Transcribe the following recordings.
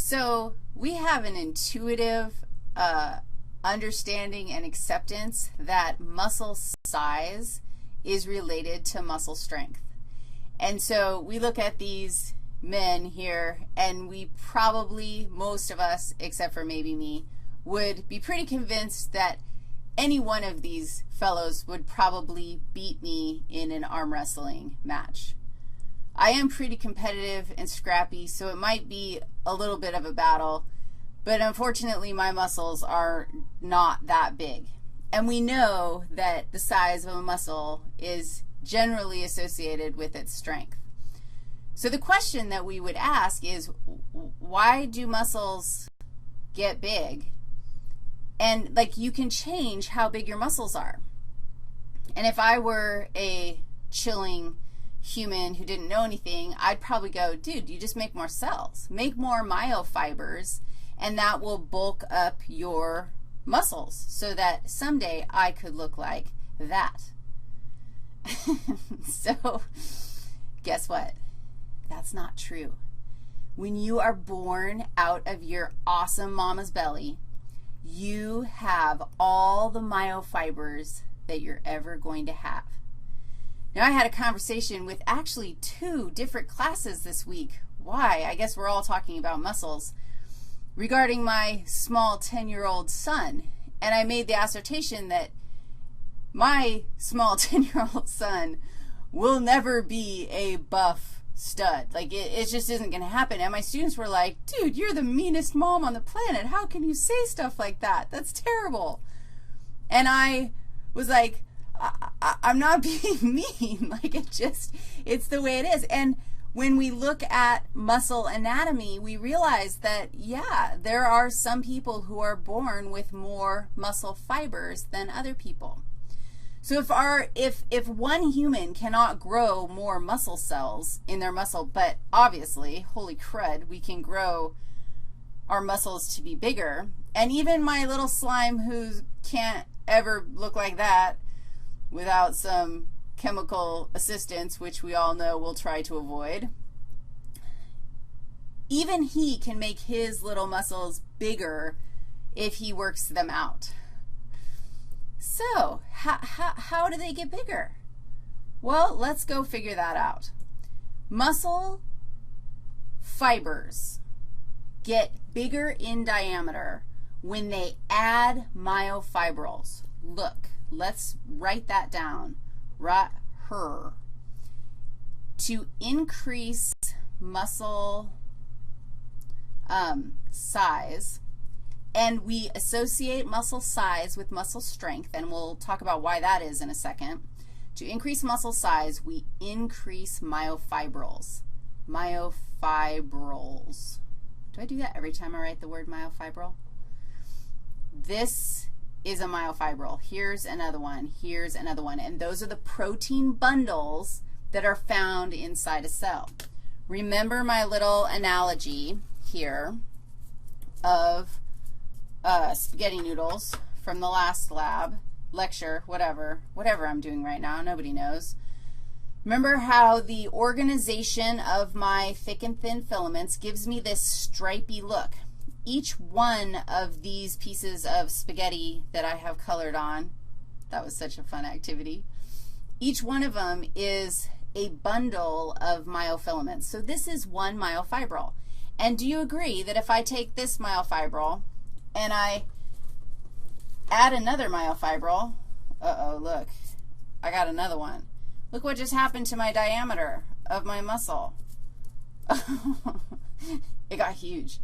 So we have an intuitive understanding and acceptance that muscle size is related to muscle strength. And so we look at these men here, and we probably, most of us, except for maybe me, would be pretty convinced that any one of these fellows would probably beat me in an arm wrestling match. I am pretty competitive and scrappy, so it might be a little bit of a battle, but unfortunately my muscles are not that big. And we know that the size of a muscle is generally associated with its strength. So the question that we would ask is, why do muscles get big? And, like, you can change how big your muscles are. And if I were a chilling human who didn't know anything, I'd probably go, dude, you just make more cells. Make more myofibers, and that will bulk up your muscles so that someday I could look like that. So guess what? That's not true. When you are born out of your awesome mama's belly, you have all the myofibers that you're ever going to have. Now, I had a conversation with actually 2 different classes this week. Why? I guess we're all talking about muscles, regarding my small 10-year-old son. And I made the assertion that my small 10-year-old son will never be a buff stud. Like, it just isn't going to happen. And my students were like, dude, you're the meanest mom on the planet. How can you say stuff like that? That's terrible. And I was like, I'm not being mean. Like, it's the way it is. And when we look at muscle anatomy, we realize that, yeah, there are some people who are born with more muscle fibers than other people. So if one human cannot grow more muscle cells in their muscle, but obviously, holy crud, we can grow our muscles to be bigger, and even my little slime who can't ever look like that without some chemical assistance, which we all know we'll try to avoid, even he can make his little muscles bigger if he works them out. So how do they get bigger? Well, let's go figure that out. Muscle fibers get bigger in diameter when they add myofibrils. Look, let's write that down right here. To increase muscle size, and we associate muscle size with muscle strength, and we'll talk about why that is in a second. To increase muscle size, we increase myofibrils. Myofibrils. Do I do that every time I write the word myofibril? This is a myofibril. Here's another one. Here's another one. And those are the protein bundles that are found inside a cell. Remember my little analogy here of spaghetti noodles from the last lecture, whatever I'm doing right now, nobody knows. Remember how the organization of my thick and thin filaments gives me this stripy look. Each one of these pieces of spaghetti that I have colored on, that was such a fun activity, each one of them is a bundle of myofilaments. So this is one myofibril. And do you agree that if I take this myofibril and I add another myofibril, look, I got another one. Look what just happened to my diameter of my muscle. It got huge.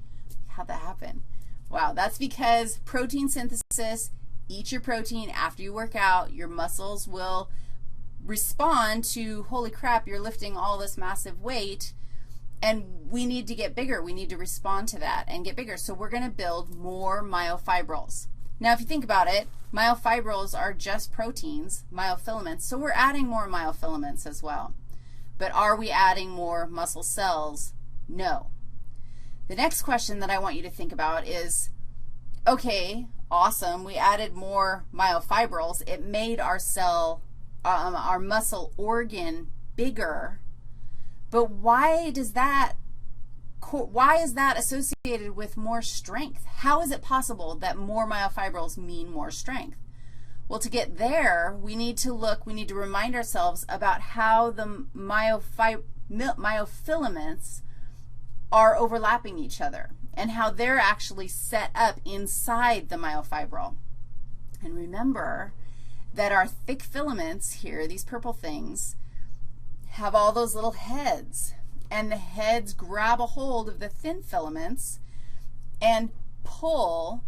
How'd that happen? Wow, that's because protein synthesis. Eat your protein after you work out. Your muscles will respond to, holy crap, you're lifting all this massive weight, and we need to get bigger. We need to respond to that and get bigger. So we're going to build more myofibrils. Now, if you think about it, myofibrils are just proteins, myofilaments, so we're adding more myofilaments as well. But are we adding more muscle cells? No. The next question that I want you to think about is, okay, awesome, we added more myofibrils. It made our muscle organ bigger, but why is that associated associated with more strength. How is it possible that more myofibrils mean more strength? Well, to get there, we need to remind ourselves about how the myofilaments are overlapping each other and how they're actually set up inside the myofibril. And remember that our thick filaments here, these purple things, have all those little heads, and the heads grab a hold of the thin filaments and pull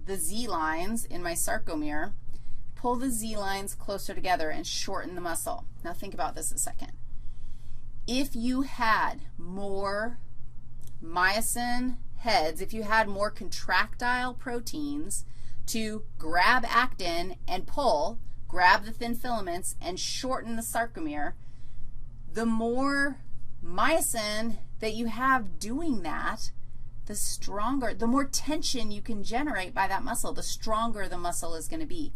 the Z lines in my sarcomere, pull the Z lines closer together and shorten the muscle. Now think about this a second. If you had more myosin heads, if you had more contractile proteins to grab actin and pull, grab the thin filaments and shorten the sarcomere, the more myosin that you have doing that, the stronger, the more tension you can generate by that muscle, the stronger the muscle is going to be,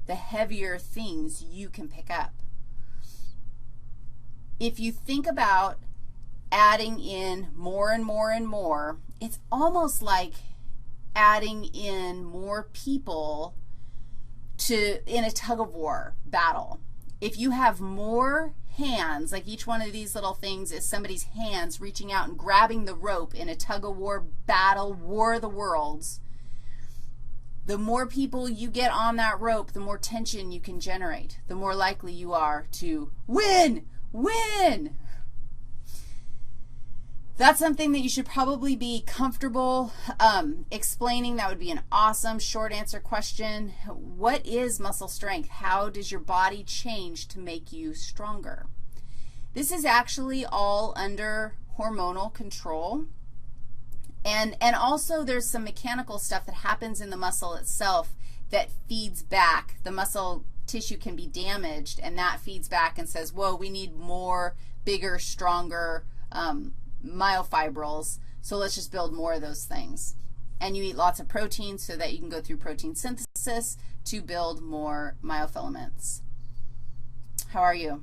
the heavier things you can pick up. If you think about adding in more and more and more, it's almost like adding in more people in a tug-of-war battle. If you have more hands, like each one of these little things is somebody's hands reaching out and grabbing the rope in a tug-of-war battle, War of the Worlds, the more people you get on that rope, the more tension you can generate, the more likely you are to win. That's something that you should probably be comfortable explaining. That would be an awesome short answer question. What is muscle strength? How does your body change to make you stronger? This is actually all under hormonal control. And also there's some mechanical stuff that happens in the muscle itself that feeds back. The muscle tissue can be damaged, and that feeds back and says, whoa, we need more, bigger, stronger myofibrils, so let's just build more of those things. And you eat lots of protein so that you can go through protein synthesis to build more myofilaments. How are you?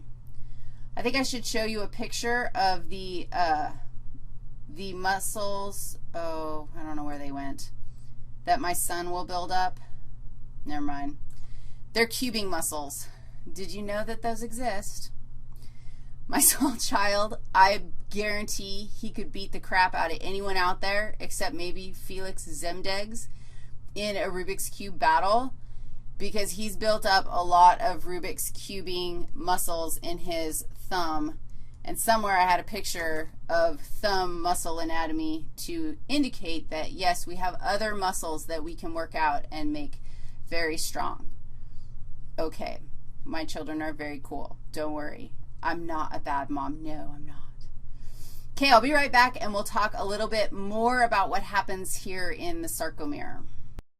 I think I should show you a picture of the muscles, oh, I don't know where they went, that my son will build up. Never mind. They're cubing muscles. Did you know that those exist? My small child, I guarantee he could beat the crap out of anyone out there except maybe Felix Zemdegs in a Rubik's Cube battle, because he's built up a lot of Rubik's cubing muscles in his thumb. And somewhere I had a picture of thumb muscle anatomy to indicate that, yes, we have other muscles that we can work out and make very strong. Okay, my children are very cool. Don't worry. I'm not a bad mom. No, I'm not. Okay, I'll be right back, and we'll talk a little bit more about what happens here in the sarcomere.